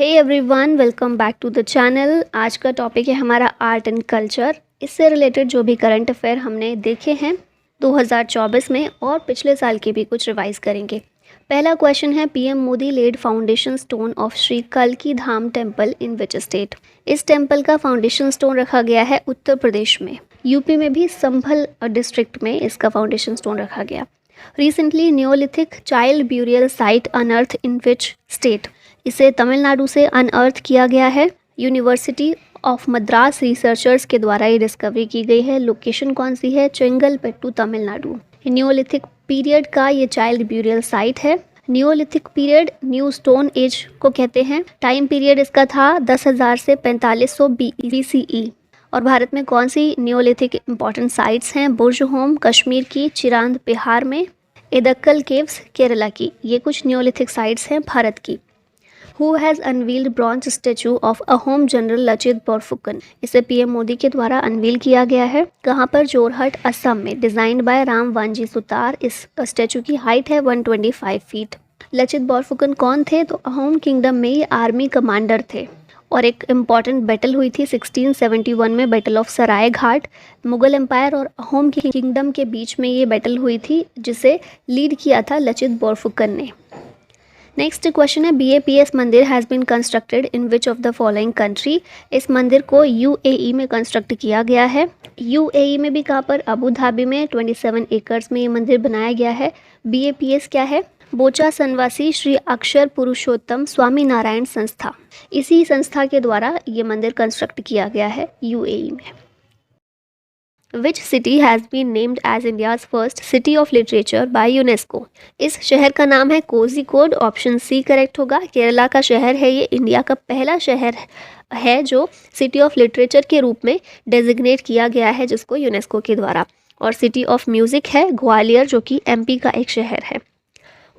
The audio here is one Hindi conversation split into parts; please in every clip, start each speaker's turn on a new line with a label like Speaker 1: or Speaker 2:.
Speaker 1: Hey everyone, welcome back to the channel. आज का टॉपिक है हमारा आर्ट एंड कल्चर। इससे रिलेटेड जो भी करंट अफेयर हमने देखे हैं 2024 में और पिछले साल के भी कुछ रिवाइज करेंगे। पहला क्वेश्चन है, PM Modi laid foundation stone of Shri कल्की Dham temple in which state. इस टेम्पल का फाउंडेशन स्टोन रखा गया है उत्तर प्रदेश में। यूपी में भी संभल डिस्ट्रिक्ट में इसका फाउंडेशन स्टोन रखा गया। Recently Neolithic child burial site unearth in which state. इसे तमिलनाडु से अनअर्थ किया गया है। यूनिवर्सिटी ऑफ मद्रास रिसर्चर्स के द्वारा ये डिस्कवरी की गई है। लोकेशन कौन सी है? चेंगलपेट्टू, तमिलनाडु। न्योलिथिक पीरियड का ये चाइल्ड ब्यूरियल साइट है। Neolithic period new stone age को कहते हैं। टाइम पीरियड इसका था 10,000 से 4500 BCE। और भारत में कौन सी न्योलिथिक इंपॉर्टेंट साइट्स हैं? बुर्जहोम कश्मीर की, चिरांद बिहार में, एदक्कल केव्स केरला की। ये कुछ न्योलिथिक साइट्स हैं भारत की। Who has unveiled bronze statue of Ahom General Lachit Borphukan. इसे पीएम मोदी के द्वारा अनवील किया गया है। कहाँ पर? जोरहट, असम में। Designed by Ram Vanji Sutar. इस स्टैचू की हाइट है 125 फीट। लचित बोरफुकन कौन थे? तो अहोम किंगडम में ये आर्मी कमांडर थे और एक इम्पॉर्टेंट बैटल हुई थी 1671 में, battle of Saraighat. Mughal empire और अहोम किंगडम के बीच में ये बैटल हुई थी जिसे लीड किया था लचित बोरफुकन ने। नेक्स्ट क्वेश्चन है, BAPS मंदिर has been constructed in which of the following country. इस मंदिर को UAE में कंस्ट्रक्ट किया गया है। UAE में भी कहाँ पर? अबू धाबी में। 27 एकर्स में ये मंदिर बनाया गया है। BAPS क्या है? बोचा सनवासी श्री अक्षर पुरुषोत्तम स्वामी नारायण संस्था। इसी संस्था के द्वारा ये मंदिर कंस्ट्रक्ट किया गया है UAE में। Which city has been named as India's first city of literature by UNESCO? इस शहर का नाम है कोझिकोड। ऑप्शन सी करेक्ट होगा। केरला का शहर है ये। इंडिया का पहला शहर है जो सिटी ऑफ लिटरेचर के रूप में डेजिग्नेट किया गया है जिसको यूनेस्को के द्वारा। और सिटी ऑफ म्यूजिक है ग्वालियर जो कि MP का एक शहर है।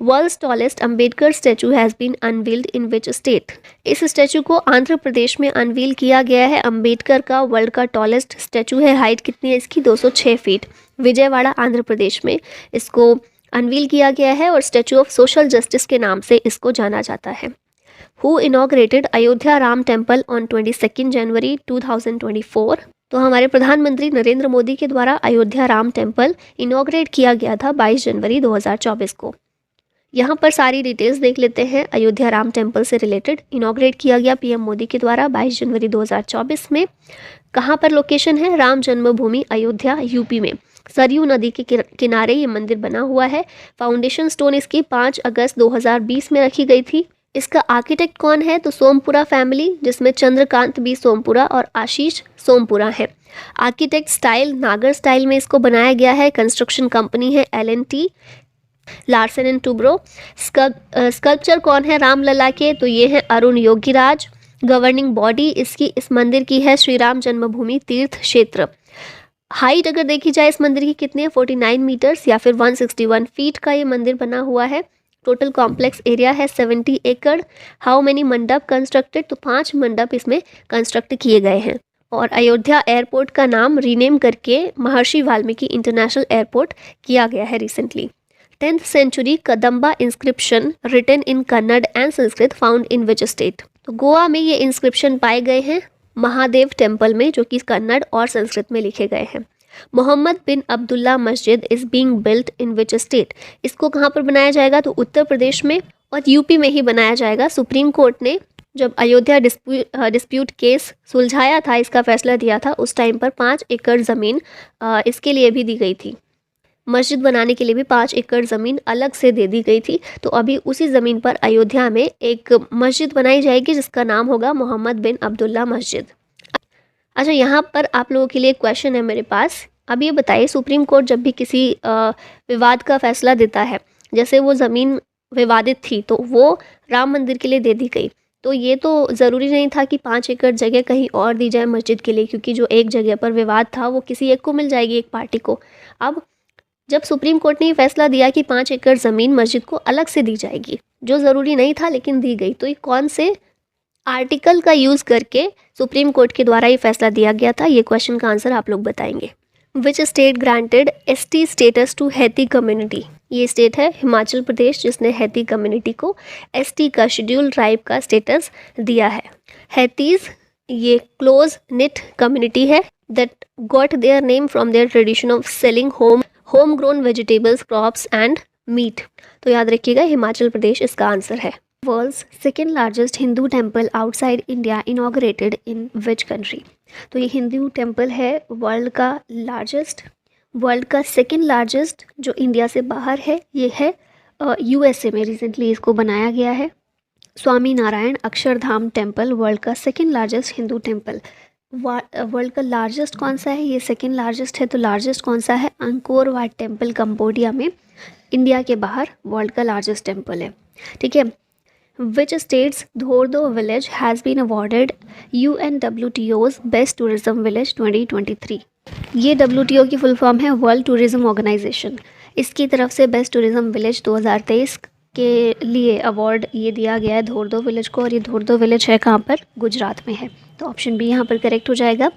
Speaker 1: World's tallest Ambedkar statue has been unveiled in which state. इस स्टैचू को आंध्र प्रदेश में अनवील किया गया है। अम्बेडकर का वर्ल्ड का टॉलेस्ट स्टैचू है। हाइट कितनी है इसकी? 206 फीट। विजयवाड़ा, आंध्र प्रदेश में इसको अनवील किया गया है और स्टैचू ऑफ सोशल जस्टिस के नाम से इसको जाना जाता है। Who inaugurated Ayodhya Ram temple on 22 जनवरी 2024। तो हमारे प्रधानमंत्री नरेंद्र मोदी के द्वारा अयोध्या राम टेम्पल इनॉग्रेट किया गया था 22 जनवरी 2024 को। यहाँ पर सारी डिटेल्स देख लेते हैं। अयोध्या राम टेम्पल से रिलेटेड इनॉग्रेट किया गया पीएम मोदी के द्वारा 22 जनवरी 2024 में। कहाँ पर लोकेशन है? राम जन्मभूमि अयोध्या, यूपी में। सरयू नदी के किनारे ये मंदिर बना हुआ है। फाउंडेशन स्टोन इसकी 5 अगस्त 2020 में रखी गई थी। इसका आर्किटेक्ट कौन है? तो सोमपुरा फैमिली, जिसमें चंद्रकांत B सोमपुरा और आशीष सोमपुरा है। आर्किटेक्ट स्टाइल नागर स्टाइल में इसको बनाया गया है। कंस्ट्रक्शन कंपनी है L&T, Larsen and Toubro. Sculpture कौन है रामलला के? तो ये है अरुण योगीराज। गवर्निंग बॉडी इसकी इस मंदिर की है श्री राम जन्मभूमि तीर्थ क्षेत्र। हाइट अगर देखी जाए इस मंदिर की कितनी है? 49 मीटर्स या फिर 161 फीट का ये मंदिर बना हुआ है। टोटल कॉम्प्लेक्स एरिया है 70 एकड़। हाउ मेनी मंडप कंस्ट्रक्टेड? तो 5 मंडप इसमें कंस्ट्रक्ट किए गए हैं। और अयोध्या एयरपोर्ट का नाम रीनेम करके महर्षि वाल्मीकि इंटरनेशनल एयरपोर्ट किया गया है recently. 10th century Kadamba inscription written in Kannada and Sanskrit found in which state. तो गोवा में ये इंस्क्रिप्शन पाए गए हैं महादेव टेम्पल में, जो कि कन्नड़ और संस्कृत में लिखे गए हैं। मोहम्मद बिन अब्दुल्ला मस्जिद is being built in which state. इसको कहाँ पर बनाया जाएगा? तो उत्तर प्रदेश में और यूपी में ही बनाया जाएगा। सुप्रीम कोर्ट ने जब अयोध्या डिस्प्यूट केस सुलझाया था, इसका फैसला दिया था, उस टाइम पर 5 एकड़ ज़मीन इसके लिए भी दी गई थी। मस्जिद बनाने के लिए भी 5 एकड़ ज़मीन अलग से दे दी गई थी। तो अभी उसी ज़मीन पर अयोध्या में एक मस्जिद बनाई जाएगी जिसका नाम होगा मोहम्मद बिन अब्दुल्ला मस्जिद। अच्छा, यहाँ पर आप लोगों के लिए एक क्वेश्चन है मेरे पास। अब ये बताइए, सुप्रीम कोर्ट जब भी किसी विवाद का फैसला देता है, जैसे वो ज़मीन विवादित थी तो वो राम मंदिर के लिए दे दी गई, तो ये तो ज़रूरी नहीं था कि 5 एकड़ जगह कहीं और दी जाए मस्जिद के लिए, क्योंकि जो एक जगह पर विवाद था वो किसी एक को मिल जाएगी, एक पार्टी को। अब जब सुप्रीम कोर्ट ने फैसला दिया कि 5 एकड़ ज़मीन मस्जिद को अलग से दी जाएगी, जो ज़रूरी नहीं था लेकिन दी गई, तो ये कौन से आर्टिकल का यूज़ करके सुप्रीम कोर्ट के द्वारा ये फैसला दिया गया था? ये क्वेश्चन का आंसर आप लोग बताएंगे। Which state granted ST status to Hatti community. ये स्टेट है हिमाचल प्रदेश, जिसने हैती कम्युनिटी को एसटी का शेड्यूल ट्राइब का स्टेटस दिया है। हैतीज ये क्लोज निट कम्युनिटी है that got their name from their tradition of selling home grown vegetables, crops and meat. तो याद रखिएगा हिमाचल प्रदेश इसका आंसर है। World's second largest Hindu temple outside India inaugurated in which country. तो ये हिंदू टेम्पल है वर्ल्ड का सेकेंड लार्जेस्ट जो इंडिया से बाहर है, ये है यूएसए में रिसेंटली इसको बनाया गया है। स्वामी नारायण अक्षरधाम टेम्पल वर्ल्ड का second largest Hindu temple. World का लार्जेस्ट कौन सा है, ये सेकेंड लार्जेस्ट है, तो लार्जेस्ट कौन सा है, अंकोर वाट टेम्पल कंबोडिया में, इंडिया के बाहर वर्ल्ड का लार्जेस्ट टेम्पल है। ठीक है। Which states Dhordo village has been awarded UNWTO's best tourism village 2023। ये WTO की फुल फॉर्म है वर्ल्ड टूरिज्म ऑर्गेनाइजेशन। इसकी तरफ से बेस्ट टूरिज्म विलेज 2023 के लिए अवार्ड ये दिया गया है धोर्दो विलेज को, और ये धोर्दो विलेज है कहाँ पर, गुजरात में है। तो ऑप्शन बी यहाँ पर करेक्ट हो जाएगा।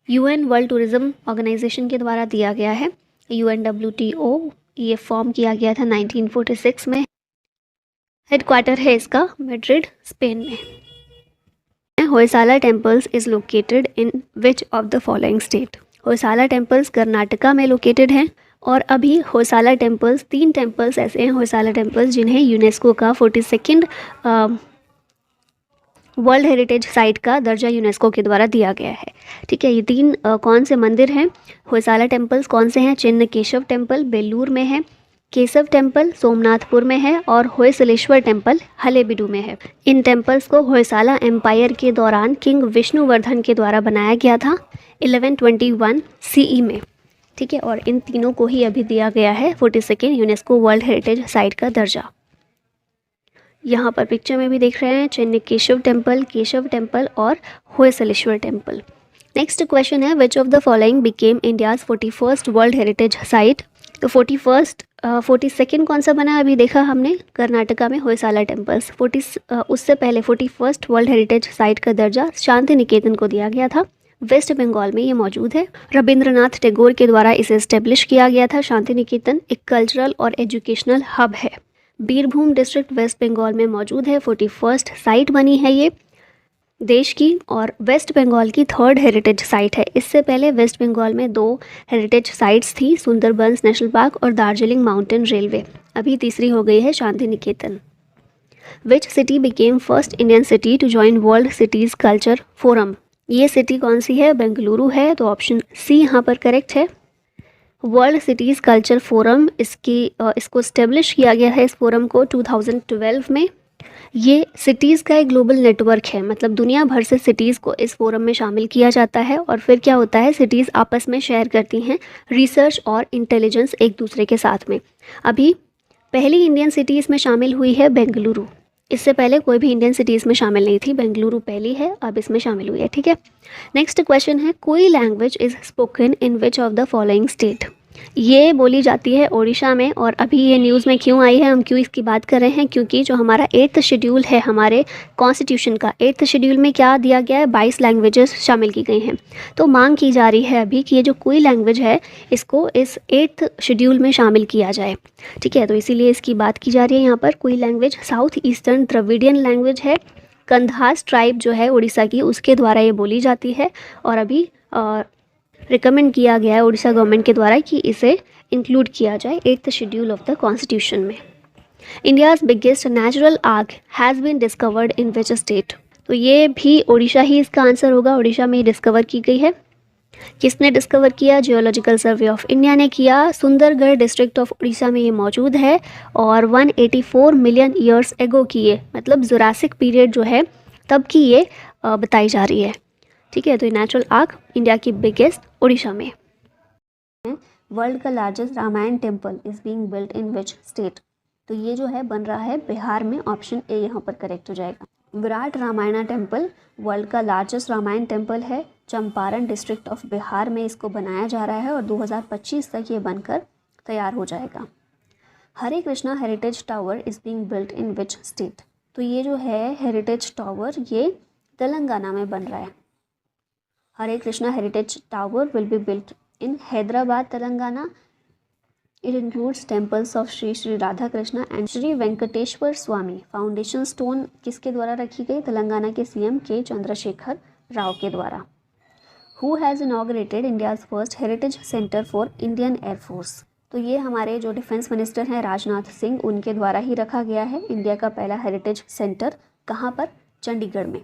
Speaker 1: UN वर्ल्ड टूरिज्म ऑर्गेनाइजेशन के द्वारा दिया गया है। UNWTO ये फॉर्म किया गया था 1946 में। हेडक्वार्टर है इसका मैड्रिड, स्पेन में। Hoysala temples is located in which of the following state. Hoysala temples Karnataka में लोकेटेड हैं, और अभी होयसाला टेम्पल्स 3 टेम्पल्स ऐसे हैं होयसाला टेम्पल्स जिन्हें यूनेस्को का 42nd वर्ल्ड हेरिटेज साइट का दर्जा यूनेस्को के द्वारा दिया गया है। ठीक है। ये 3 कौन से मंदिर हैं होयसाला टेम्पल्स, कौन से हैं, चिन्न केशव टेम्पल बेलूर में है, केशव टेम्पल सोमनाथपुर में है, और होयसलेश्वर टेम्पल हलेबीडु में है। इन टेम्पल्स को होयसाला एम्पायर के दौरान किंग विष्णुवर्धन के द्वारा बनाया गया था 1121 CE में। ठीक है। और इन तीनों को ही अभी दिया गया है 42nd UNESCO world heritage site का दर्जा। यहाँ पर पिक्चर में भी देख रहे हैं चिन्न केशव टेम्पल और होयसलेश्वर टेम्पल। नेक्स्ट क्वेश्चन है which of the following became India's 41st world heritage site. तो 42nd कौन सा बना अभी देखा हमने, कर्नाटका में होयसाला टेम्पल्स। उससे पहले 41st वर्ल्ड हेरिटेज साइट का दर्जा शांति निकेतन को दिया गया था, वेस्ट बंगाल में ये मौजूद है। रविंद्रनाथ टैगोर के द्वारा इसे एस्टेब्लिश किया गया था। शांति निकेतन एक कल्चरल और एजुकेशनल हब है। बीरभूम डिस्ट्रिक्ट वेस्ट बंगाल में मौजूद है। 41st साइट बनी है ये देश की, और वेस्ट बंगाल की 3rd हेरिटेज साइट है। इससे पहले वेस्ट बंगाल में 2 हेरिटेज साइट्स थी, सुंदरबंस नेशनल पार्क और दार्जिलिंग माउंटेन रेलवे। अभी तीसरी हो गई है Shanti Niketan. Which city became first Indian city to join world cities culture forum. ये सिटी कौन सी है, बेंगलुरु है, तो ऑप्शन सी यहाँ पर करेक्ट है। वर्ल्ड सिटीज़ कल्चर फोरम इसको इस्टेब्लिश किया गया है, इस फोरम को 2012 में। ये सिटीज़ का एक ग्लोबल नेटवर्क है, मतलब दुनिया भर से सिटीज़ को इस फोरम में शामिल किया जाता है, और फिर क्या होता है, सिटीज़ आपस में शेयर करती हैं रिसर्च और इंटेलिजेंस एक दूसरे के साथ में। अभी पहली इंडियन सिटी इसमें शामिल हुई है बेंगलुरु। इससे पहले कोई भी इंडियन सिटीज़ में शामिल नहीं थी, बेंगलुरु पहली है, अब इसमें शामिल हुई है। ठीक है। नेक्स्ट क्वेश्चन है कोई language is spoken in which of the following state. ये बोली जाती है ओडिशा में, और अभी ये न्यूज़ में क्यों आई है, हम क्यों इसकी बात कर रहे हैं, क्योंकि जो हमारा 8th शेड्यूल है हमारे कॉन्स्टिट्यूशन का, 8th शेड्यूल में क्या दिया गया है, 22 लैंग्वेजेस शामिल की गई हैं। तो मांग की जा रही है अभी कि ये जो कोई लैंग्वेज है इसको इस 8th शेड्यूल में शामिल किया जाए। ठीक है। तो इसीलिए इसकी बात की जा रही है यहाँ पर। कोई language south eastern Dravidian language है, कंधास ट्राइब जो है उड़ीसा की, उसके द्वारा ये बोली जाती है, और अभी रिकमेंड किया गया है उड़ीसा गवर्नमेंट के द्वारा कि इसे इंक्लूड किया जाए 8th schedule of the constitution में। इंडियाज़ बिगेस्ट नेचुरल आग has been discovered in which state. तो ये भी उड़ीसा ही इसका आंसर होगा, उड़ीसा में डिस्कवर की गई है। किसने डिस्कवर किया, जियोलॉजिकल सर्वे ऑफ इंडिया ने किया। सुंदरगढ़ डिस्ट्रिक्ट ऑफ उड़ीसा में ये मौजूद है, और 184 मिलियन ईयर्स एगो की ये, मतलब जुरासिक पीरियड जो है तब की ये बताई जा रही है। ठीक है। तो नेचुरल आग इंडिया की बिगेस्ट उड़ीसा में। वर्ल्ड का largest Ramayana temple is being built in which state. तो ये जो है बन रहा है बिहार में, ऑप्शन ए यहाँ पर करेक्ट हो जाएगा। विराट रामायणा टेम्पल वर्ल्ड का लार्जेस्ट रामायण टेम्पल है, चंपारण डिस्ट्रिक्ट ऑफ बिहार में इसको बनाया जा रहा है, और 2025 तक ये बनकर तैयार हो जाएगा। Hare Krishna heritage tower is being built in which state. तो ये जो है हेरिटेज टावर ये तेलंगाना में बन रहा है। Hare Krishna heritage tower will be built in Hyderabad Telangana, It includes temples of Shri Shri Radha Krishna and Shri Venkateshwara Swami. Foundation stone किसके द्वारा रखी गई? तेलंगाना के सीएम के चंद्रशेखर राव के द्वारा। Who has inaugurated India's first heritage center for Indian Air Force? तो ये हमारे जो डिफेंस मिनिस्टर हैं राजनाथ सिंह, उनके द्वारा ही रखा गया है इंडिया का पहला हेरिटेज सेंटर। कहाँ पर? चंडीगढ़ में।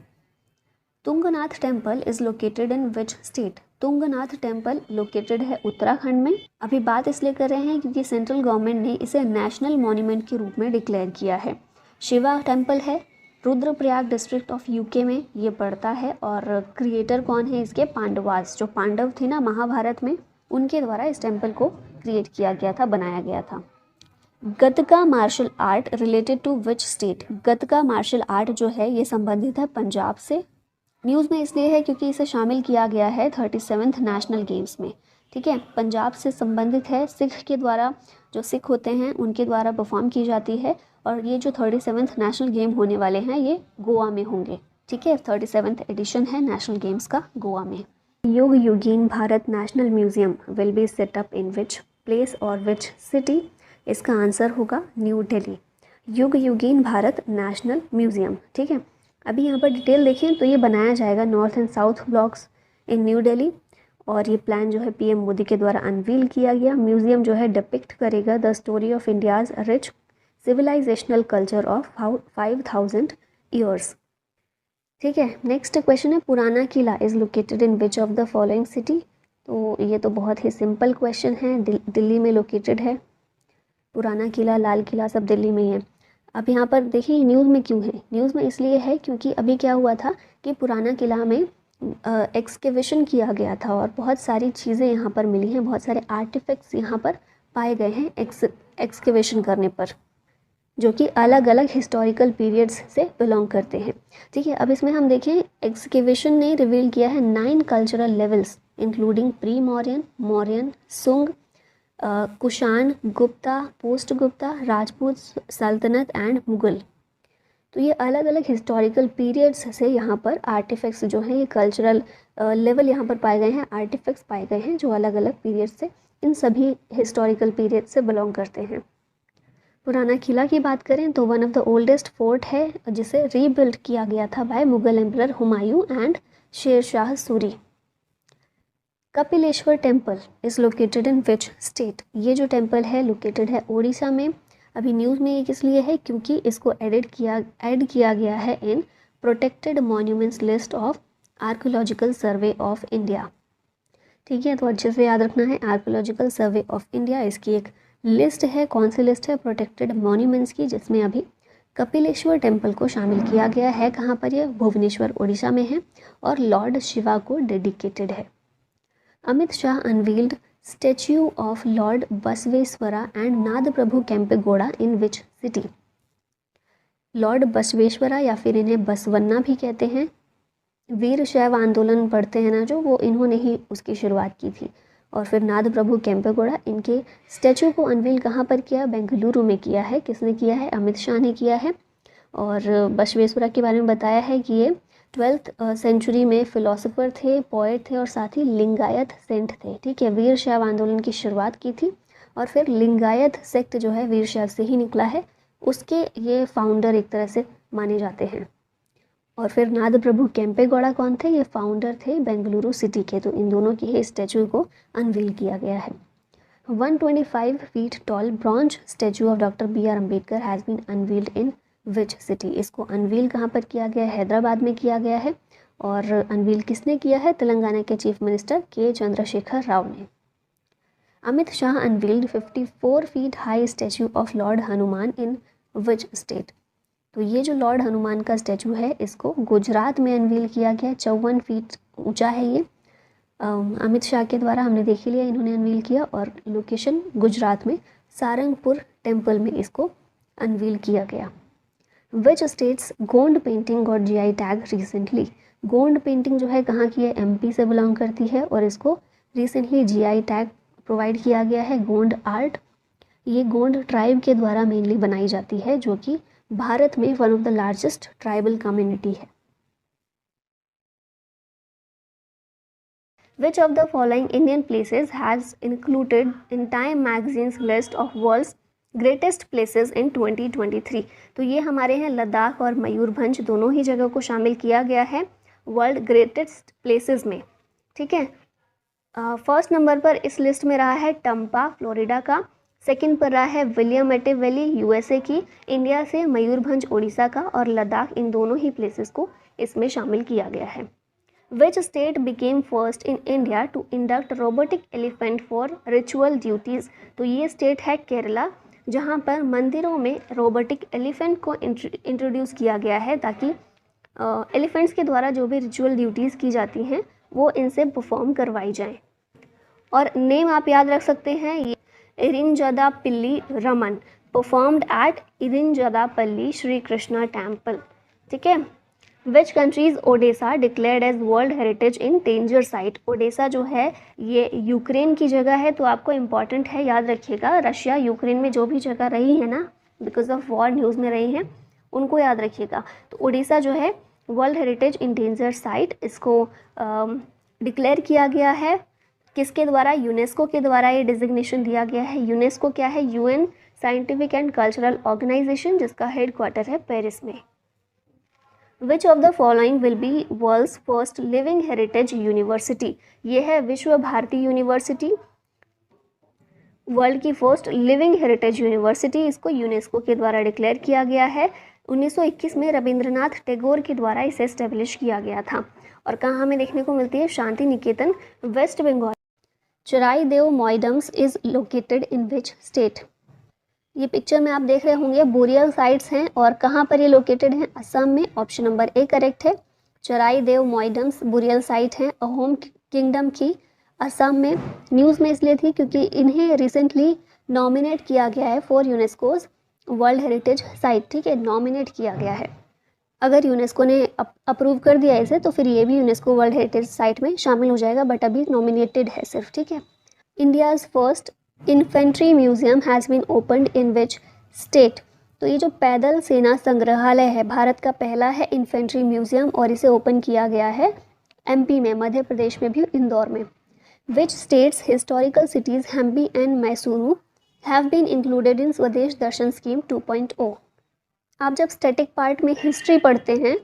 Speaker 1: Tungnath temple is located in which state? Tungnath temple located है उत्तराखंड में। अभी बात इसलिए कर रहे हैं क्योंकि सेंट्रल गवर्नमेंट ने इसे नेशनल मॉन्यूमेंट के रूप में डिक्लेयर किया है। शिवा टेम्पल है रुद्रप्रयाग डिस्ट्रिक्ट ऑफ यूके में ये पड़ता है। और क्रिएटर कौन है इसके? पांडवास, जो पांडव थे ना महाभारत में, उनके द्वारा इस टेम्पल को क्रिएट किया गया था, बनाया गया था। Gatka martial art related to which state? Gatka martial art जो है ये संबंधित है पंजाब से। न्यूज़ में इसलिए है क्योंकि इसे शामिल किया गया है 37th नेशनल गेम्स में। ठीक है, पंजाब से संबंधित है, सिख के द्वारा, जो सिख होते हैं उनके द्वारा परफॉर्म की जाती है। और ये जो 37th नेशनल गेम होने वाले हैं ये गोवा में होंगे। ठीक है, 37th एडिशन है नेशनल गेम्स का गोवा में। Yug Yugeen Bharat national museum will be set up in which place और विच सिटी? इसका आंसर होगा new Delhi. Yug Yugeen Bharat national museum. ठीक है, अभी यहाँ पर डिटेल देखें तो ये बनाया जाएगा north and south blocks in new Delhi. और ये प्लान जो है पीएम मोदी के द्वारा अनवील किया गया। म्यूजियम जो है डिपिक्ट करेगा the story of India's rich civilisational culture of 5000 years. ठीक है, नेक्स्ट क्वेश्चन है Purana Qila is located in which of the following city? तो ये तो बहुत ही सिंपल क्वेश्चन है, दिल्ली में लोकेटेड है। पुराना किला, लाल किला सब दिल्ली में ही है। अब यहाँ पर देखिए न्यूज़ में क्यों है? न्यूज़ में इसलिए है क्योंकि अभी क्या हुआ था कि पुराना किला में एक्सकेवेशन किया गया था और बहुत सारी चीज़ें यहाँ पर मिली हैं, बहुत सारे आर्टिफैक्ट्स यहाँ पर पाए गए हैं एक्सकेवेशन करने पर, जो कि अलग अलग हिस्टोरिकल पीरियड्स से बिलोंग करते हैं। ठीक है, अब इसमें हम देखें एक्सकेवेशन ने रिवील किया है 9 cultural levels including pre Mauryan, Mauryan, सुंग, कुषाण, गुप्ता, पोस्ट गुप्ता, राजपूत सल्तनत एंड मुगल। तो ये अलग अलग हिस्टोरिकल पीरियड्स से यहाँ पर आर्टिफैक्ट्स जो हैं, ये कल्चरल लेवल यहाँ पर पाए गए हैं, आर्टिफैक्ट्स पाए गए हैं जो अलग अलग पीरियड से, इन सभी हिस्टोरिकल पीरियड से बिलोंग करते हैं। पुराना किला की बात करें तो one of the oldest fort है जिसे रीबिल्ड किया गया था by Mughal emperor Humayun and Sher Shah Suri. Kapileshwar temple is located in which state? ये जो टेम्पल है लोकेटेड है ओडिशा में। अभी न्यूज़ में ये किस लिए है? क्योंकि इसको ऐड किया गया है इन protected monuments list of archaeological survey of India. ठीक है, तो अच्छे से याद रखना है, आर्कोलॉजिकल सर्वे ऑफ इंडिया इसकी एक लिस्ट है। कौन सी लिस्ट है? प्रोटेक्टेड मॉन्यूमेंट्स की, जिसमें अभी कपिलेश्वर टेम्पल को शामिल किया गया है। कहाँ पर? ये भुवनेश्वर ओडिशा में है और लॉर्ड शिवा को डेडिकेटेड है। Amit Shah unveiled statue of Lord Basaveshwara and नाद प्रभु केम्पेगौड़ा इन विच सिटी? लॉर्ड बसवेश्वरा या फिर इन्हें बसवन्ना भी कहते हैं, वीर शैव आंदोलन पढ़ते हैं ना जो, वो इन्होंने ही उसकी शुरुआत की थी। और फिर नाद प्रभु केम्पेगौड़ा, इनके स्टैचू को अनवील कहाँ पर किया? बेंगलुरु में किया है। किसने किया है? अमित शाह ने किया है। और बसवेश्वरा के बारे में बताया है कि ये 12th सेंचुरी में फिलोसोफर थे, पोएट थे और साथ ही लिंगायत सेंट थे। ठीक है, वीर शैव आंदोलन की शुरुआत की थी और फिर लिंगायत सेक्ट जो है वीर शैव से ही निकला है, उसके ये फाउंडर एक तरह से माने जाते हैं। और फिर नाद प्रभु केम्पेगौड़ा कौन थे? ये फाउंडर थे बेंगलुरु सिटी के। तो इन दोनों की ही स्टैचू को अनवील किया गया है। 125 feet tall bronze statue of doctor BR Ambedkar has been unveiled in which city? इसको अनवील कहाँ पर किया गया है? हैदराबाद में किया गया है। और अनवील किसने किया है? तेलंगाना के चीफ मिनिस्टर के चंद्रशेखर राव ने। Amit Shah unveiled 54 feet high statue of Lord Hanuman in which state? तो ये जो लॉर्ड हनुमान का स्टैचू है इसको गुजरात में अनवील किया गया। 54 फीट ऊंचा है ये। अमित शाह के द्वारा हमने देख लिया, इन्होंने अनवील किया और लोकेशन गुजरात में सारंगपुर टेम्पल में इसको अनवील किया गया। विच स्टेट्स गोंड पेंटिंग और GI tag recently? Gond painting जो है कहाँ की है? MP से बिलोंग करती है और इसको रिसेंटली GI टैग प्रोवाइड किया गया है। गोंड आर्ट, ये गोंड ट्राइब के द्वारा मेनली बनाई जाती है, जो कि भारत में one of the largest tribal community है। Which of the following Indian places has included in Time magazine's list of world's greatest places in 2023। तो ये हमारे हैं लद्दाख और मयूरभंज, दोनों ही जगह को शामिल किया गया है वर्ल्ड ग्रेटेस्ट प्लेसेस में। ठीक है, फर्स्ट नंबर पर इस लिस्ट में रहा है टम्पा फ्लोरिडा का, सेकंड पर रहा है विलियमटे वैली यूएसए की, इंडिया से मयूरभंज उड़ीसा का, और लद्दाख, इन दोनों ही प्लेसेस को इसमें शामिल किया गया है। Which state became first in India to induct robotic elephant for ritual duties. तो ये स्टेट है केरला, जहाँ पर मंदिरों में रोबोटिक एलिफेंट को इंट्रोड्यूस किया गया है ताकि एलिफेंट्स के द्वारा जो भी रिचुअल ड्यूटीज़ की जाती हैं वो इनसे परफॉर्म करवाई जाएं। और नेम आप याद रख सकते हैं, ये Irinjadappilly Raman performed at Irinjadappilly Shri Krishna temple. ठीक है, which countries Odesa declared as world heritage in danger site. Odesa जो है ये यूक्रेन की जगह है, तो आपको इम्पॉर्टेंट है, याद रखिएगा, रशिया यूक्रेन में जो भी जगह रही है ना, बिकॉज ऑफ वॉर न्यूज़ में रही हैं, उनको याद रखिएगा। तो ओडिशा जो है world heritage in danger site, इसको डिक्लेयर किया गया है किसके द्वारा? यूनेस्को के द्वारा ये डिजिग्नेशन दिया गया है। यूनेस्को क्या है? UN scientific and cultural organisation, जिसका हेडक्वार्टर है पेरिस में। Which of the following will be world's first living heritage university. ये है विश्व भारती यूनिवर्सिटी, वर्ल्ड की फर्स्ट लिविंग हेरिटेज यूनिवर्सिटी, इसको यूनेस्को के द्वारा डिक्लेयर किया गया है। 1921 में रविंद्रनाथ टैगोर के द्वारा इसे एस्टेब्लिश किया गया था। और कहाँ हमें देखने को मिलती है? Shanti Niketan, west Bengal. Charaideo Moidams is located in which state. ये पिक्चर में आप देख रहे होंगे बोरियल साइट्स हैं, और कहाँ पर ये लोकेटेड हैं? असम में। ऑप्शन नंबर ए करेक्ट है। चराईदेव मॉइडम्स बोरियल साइट हैं अहोम किंगडम की, असम में। न्यूज़ में इसलिए थी क्योंकि इन्हें रिसेंटली नॉमिनेट किया गया है for UNESCO's world heritage site. ठीक है, नॉमिनेट किया गया है। अगर यूनेस्को ने अप्रूव कर दिया इसे तो फिर ये भी यूनेस्को वर्ल्ड हेरिटेज साइट में शामिल हो जाएगा, बट अभी नॉमिनेटेड है सिर्फ। ठीक है, India's first infantry museum has been opened in which state. तो ये जो पैदल सेना संग्रहालय है, भारत का पहला है इन्फेंट्री म्यूजियम, और इसे ओपन किया गया है एमपी में, मध्य प्रदेश में भी, इंदौर में। Which states historical cities Hampi and Mysuru have been included in Swadesh Darshan scheme 2.0। आप जब स्टैटिक पार्ट में हिस्ट्री पढ़ते हैं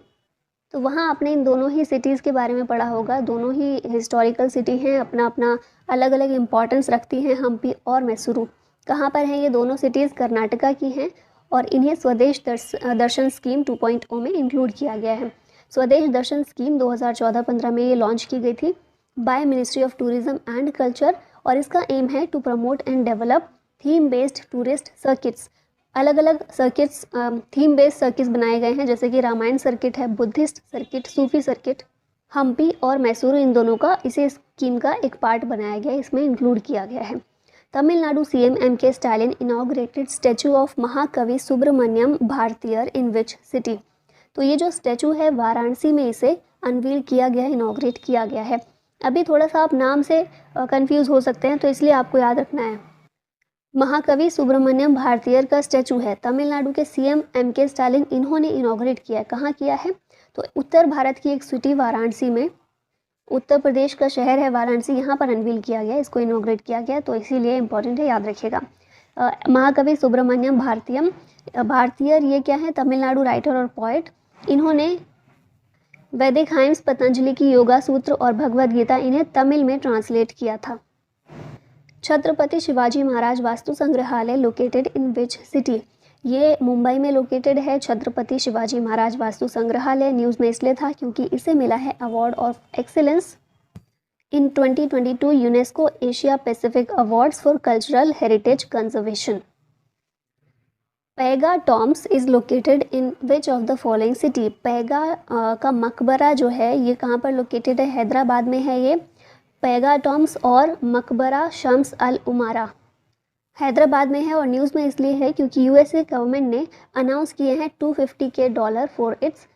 Speaker 1: तो वहाँ आपने इन दोनों ही सिटीज़ के बारे में पढ़ा होगा। दोनों ही हिस्टोरिकल सिटी हैं, अपना अपना अलग अलग इम्पॉर्टेंस रखती हैं, हम्पी और मैसूरू। कहाँ पर हैं ये दोनों सिटीज़? कर्नाटका की हैं, और इन्हें स्वदेश दर्शन स्कीम 2.0 में इंक्लूड किया गया है। स्वदेश दर्शन स्कीम 2014-15 में ये लॉन्च की गई थी by ministry of tourism and culture, और इसका एम है to promote and develop theme based tourist circuits. अलग अलग सर्किट्स, थीम बेस्ड सर्किट्स बनाए गए हैं, जैसे कि रामायण सर्किट है, बुद्धिस्ट सर्किट, सूफी सर्किट। हम्पी और मैसूरू इन दोनों का इसे स्कीम का एक पार्ट बनाया गया है, इसमें इंक्लूड किया गया है। Tamil Nadu CM MK. Stalin inaugurated statue of महाकवि सुब्रमण्यम भारतीयर इन विच सिटी। तो ये जो स्टैचू है वाराणसी में इसे अनवील किया गया है, इनॉग्रेट किया गया है। अभी थोड़ा सा आप नाम से कंफ्यूज हो सकते हैं, तो इसलिए आपको याद रखना है, महाकवि सुब्रमण्यम भारतीयर का स्टैचू है, तमिलनाडु के सीएम एम.के. स्टालिन इन्होंने इनॉग्रेट किया है। कहाँ किया है? तो उत्तर भारत की एक सिटी वाराणसी में, उत्तर प्रदेश का शहर है वाराणसी, यहाँ पर अनवील किया गया, इसको इनॉग्रेट किया गया, तो इसीलिए इंपॉर्टेंट है, याद रखिएगा। महाकवि सुब्रमण्यम भारतीयर ये क्या है? तमिलनाडु राइटर और पोएट। इन्होंने वैदिक हाइम्स, पतंजलि की योगा सूत्र और भगवद गीता, इन्हें तमिल में ट्रांसलेट किया था। छत्रपति शिवाजी महाराज वास्तु संग्रहालय लोकेटेड इन विच सिटी। ये मुंबई में लोकेटेड है, छत्रपति शिवाजी महाराज वास्तु संग्रहालय। न्यूज़ में इसलिए था क्योंकि इसे मिला है award of excellence in 2022 UNESCO Asia Pacific awards for cultural heritage conservation. Paigah tombs is located in which of the following city. Paigah का मकबरा जो है ये कहाँ पर लोकेटेड है? हैदराबाद में है ये। पैगा टॉम्स और मकबरा शम्स अल उमारा हैदराबाद में है, और न्यूज़ में इसलिए है क्योंकि यूएसए गवर्नमेंट ने अनाउंस किए हैं $250K फॉर इट्स